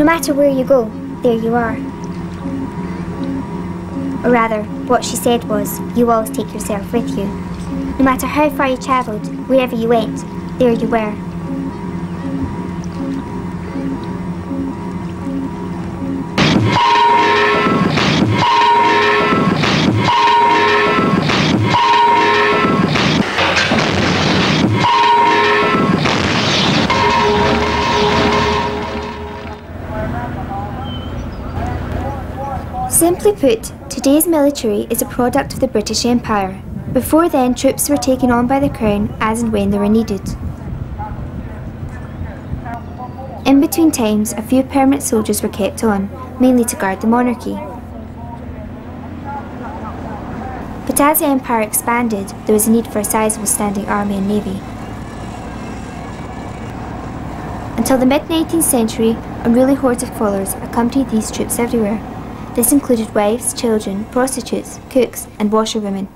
matter where you go, there you are. Or rather, what she said was, you always take yourself with you. No matter how far you travelled, wherever you went, there you were. Simply put, today's military is a product of the British Empire. Before then, troops were taken on by the Crown as and when they were needed. In between times, a few permanent soldiers were kept on, mainly to guard the monarchy. But as the Empire expanded, there was a need for a sizable standing army and navy. Until the mid-19th century, unruly hordes of followers accompanied these troops everywhere. This included wives, children, prostitutes, cooks and washerwomen.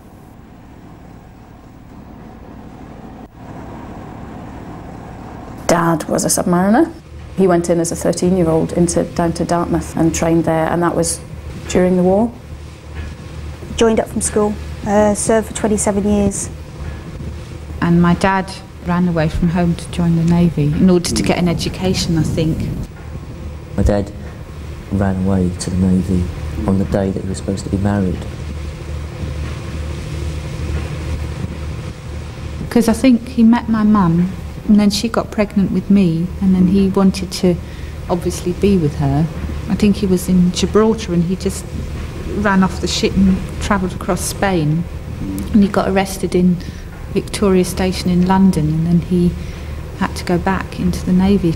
Dad was a submariner. He went in as a 13-year-old down to Dartmouth and trained there, and that was during the war. Joined up from school, served for 27 years. And my dad ran away from home to join the Navy in order to get an education, I think. My dad ran away to the Navy on the day that he was supposed to be married. Because I think he met my mum, and then she got pregnant with me, and then he wanted to obviously be with her. I think he was in Gibraltar and he just ran off the ship and travelled across Spain, and he got arrested in Victoria Station in London, and then he had to go back into the Navy.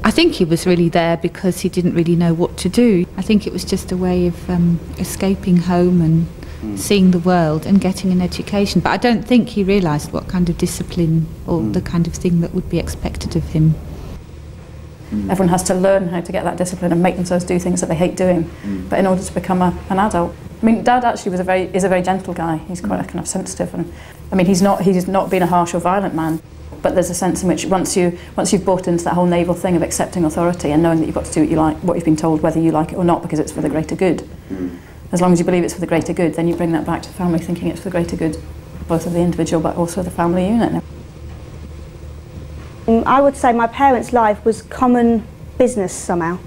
I think he was really there because he didn't really know what to do. I think it was just a way of escaping home and seeing the world and getting an education. But I don't think he realised what kind of discipline or the kind of thing that would be expected of him. Everyone has to learn how to get that discipline and make themselves do things that they hate doing. But in order to become an adult, I mean, Dad actually is a very gentle guy. He's quite kind of sensitive, and I mean, he's not been a harsh or violent man. But there's a sense in which once you've bought into that whole naval thing of accepting authority and knowing that you've got to do what you like, what you've been told, whether you like it or not, because it's for the greater good. As long as you believe it's for the greater good, then you bring that back to the family, thinking it's for the greater good, both of the individual but also the family unit. I would say my parents' life was common business somehow.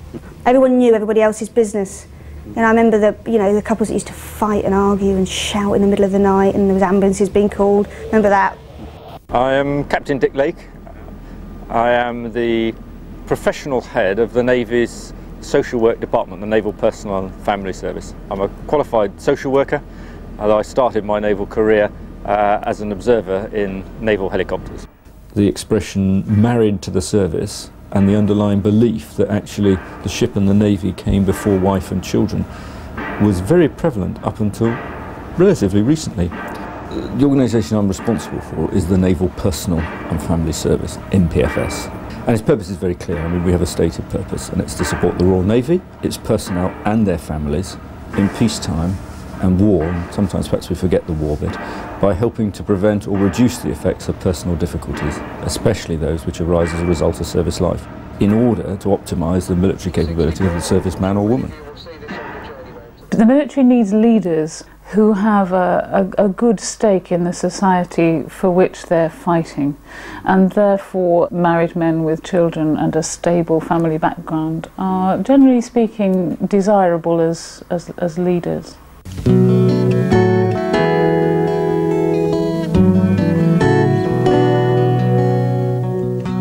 Everyone knew everybody else's business. And I remember the couples that used to fight and argue and shout in the middle of the night, and there was ambulances being called. Remember that? I am Captain Dick Lake. I am the professional head of the Navy's social work department, the Naval Personnel and Family Service. I'm a qualified social worker, and I started my naval career as an observer in naval helicopters. The expression married to the service and the underlying belief that actually the ship and the Navy came before wife and children was very prevalent up until relatively recently. The organisation I'm responsible for is the Naval Personnel and Family Service, NPFS. And its purpose is very clear. I mean, we have a stated purpose, and it's to support the Royal Navy, its personnel and their families in peacetime and war, and sometimes perhaps we forget the war bit, by helping to prevent or reduce the effects of personal difficulties, especially those which arise as a result of service life, in order to optimise the military capability of the serviceman or woman. The military needs leaders who have a good stake in the society for which they're fighting, and therefore married men with children and a stable family background are, generally speaking, desirable as leaders.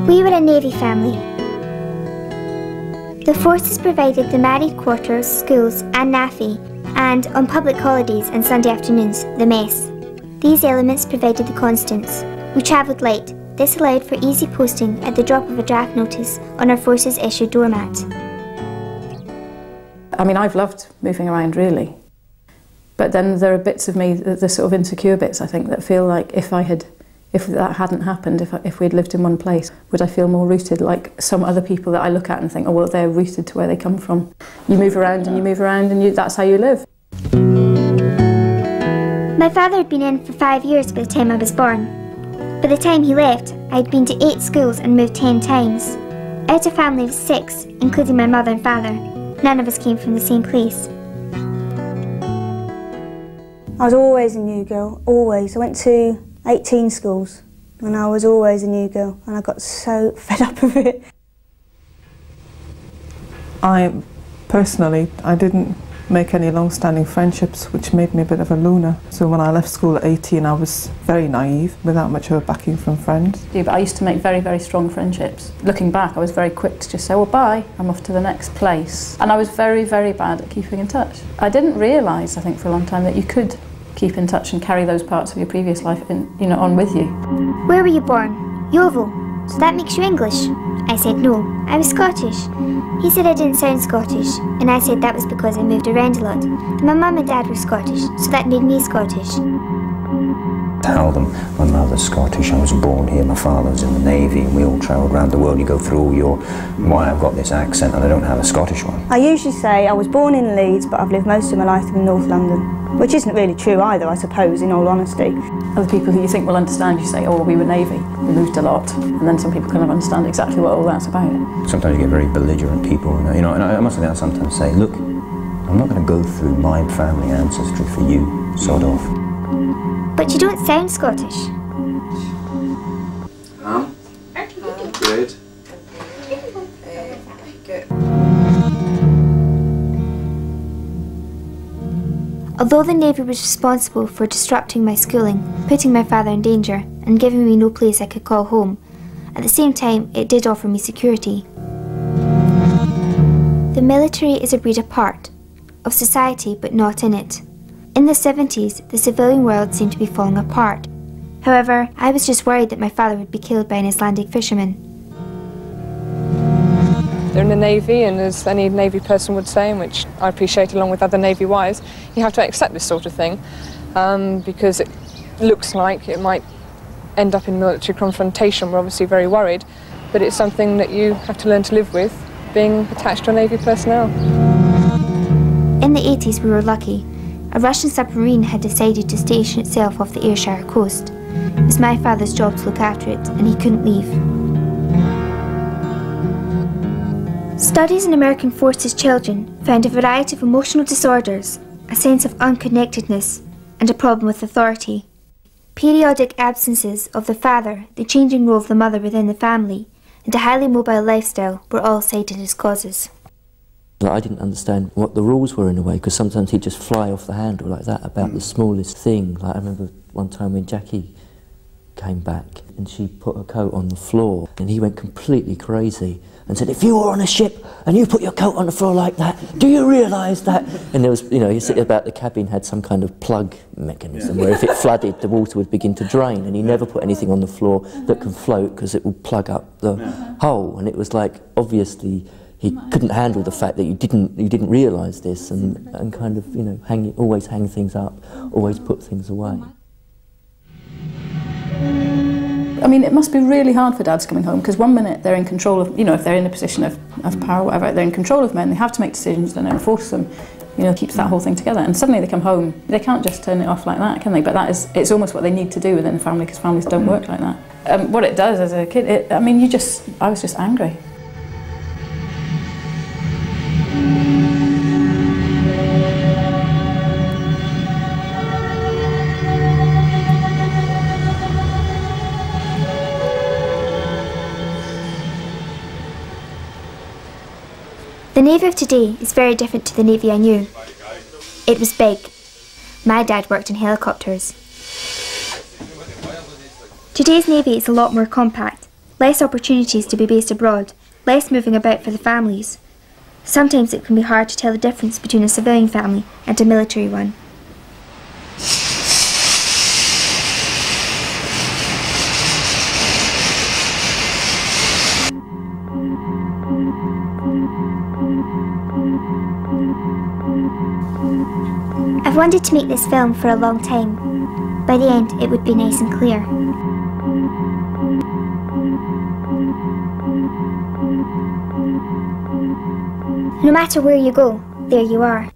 We were a Navy family. The forces provided the married quarters, schools and NAFI, and on public holidays and Sunday afternoons, the mess. These elements provided the constants. We travelled light. This allowed for easy posting at the drop of a draft notice on our forces issued doormat. I mean, I've loved moving around, really. But then there are bits of me, the sort of insecure bits, I think, that feel like if that hadn't happened, if we'd lived in one place, would I feel more rooted, like some other people that I look at and think, oh, well, they're rooted to where they come from. You move around and you move around and that's how you live. My father had been in for 5 years by the time I was born. By the time he left, I'd been to 8 schools and moved 10 times. Out of a family of 6, including my mother and father, none of us came from the same place. I was always a new girl, always. I went to 18 schools and I was always a new girl, and I got so fed up of it. I didn't make any long-standing friendships, which made me a bit of a loner. So when I left school at 18, I was very naive, without much of a backing from friends. Yeah, but I used to make very, very strong friendships. Looking back, I was very quick to just say, well, bye, I'm off to the next place. And I was very, very bad at keeping in touch. I didn't realise, I think, for a long time that you could keep in touch and carry those parts of your previous life on with you. Where were you born? Yeovil. So that makes you English? I said no, I was Scottish. He said I didn't sound Scottish, and I said that was because I moved around a lot. And my mum and dad were Scottish, so that made me Scottish. Tell them my mother's Scottish, I was born here, my father was in the Navy, and we all travelled around the world. You go through all why I've got this accent and I don't have a Scottish one. I usually say I was born in Leeds, but I've lived most of my life in North London, which isn't really true either, I suppose, in all honesty. Other people who you think will understand, you say, oh, we were Navy, we moved a lot, and then some people kind of understand exactly what all that's about. Sometimes you get very belligerent people, and I must admit I sometimes say, look, I'm not going to go through my family ancestry for you, sod off. But you don't sound Scottish. Good. Although the Navy was responsible for disrupting my schooling, putting my father in danger, and giving me no place I could call home, at the same time it did offer me security. The military is a breed apart, of society but not in it. In the 70s, the civilian world seemed to be falling apart. However, I was just worried that my father would be killed by an Icelandic fisherman. They're in the Navy, and as any Navy person would say, and which I appreciate along with other Navy wives, you have to accept this sort of thing because it looks like it might end up in military confrontation. We're obviously very worried, but it's something that you have to learn to live with, being attached to a Navy personnel. In the 80s we were lucky. A Russian submarine had decided to station itself off the Ayrshire coast. It was my father's job to look after it, and he couldn't leave. Studies in American Forces children found a variety of emotional disorders, a sense of unconnectedness, and a problem with authority. Periodic absences of the father, the changing role of the mother within the family, and a highly mobile lifestyle were all cited as causes. I didn't understand what the rules were in a way, because sometimes he'd just fly off the handle like that about the smallest thing. Like I remember one time when Jackie came back and she put her coat on the floor and he went completely crazy and said, if you were on a ship and you put your coat on the floor like that, do you realise that? And there was, you see about the cabin had some kind of plug mechanism where if it flooded, the water would begin to drain, and he never put anything on the floor that can float because it would plug up the hole. And it was like, obviously, he couldn't handle the fact that you didn't realise this, and kind of, always hang things up, always put things away. I mean, it must be really hard for dads coming home, because one minute they're in control of, if they're in a position of power or whatever, they're in control of men, they have to make decisions and enforce them, keeps that whole thing together. And suddenly they come home, they can't just turn it off like that, can they? But it's almost what they need to do within the family, because families don't work like that. What it does as a kid, I was just angry. The Navy of today is very different to the Navy I knew. It was big. My dad worked in helicopters. Today's Navy is a lot more compact, less opportunities to be based abroad, less moving about for the families. Sometimes it can be hard to tell the difference between a civilian family and a military one. I've wanted to make this film for a long time. By the end, it would be nice and clear. No matter where you go, there you are.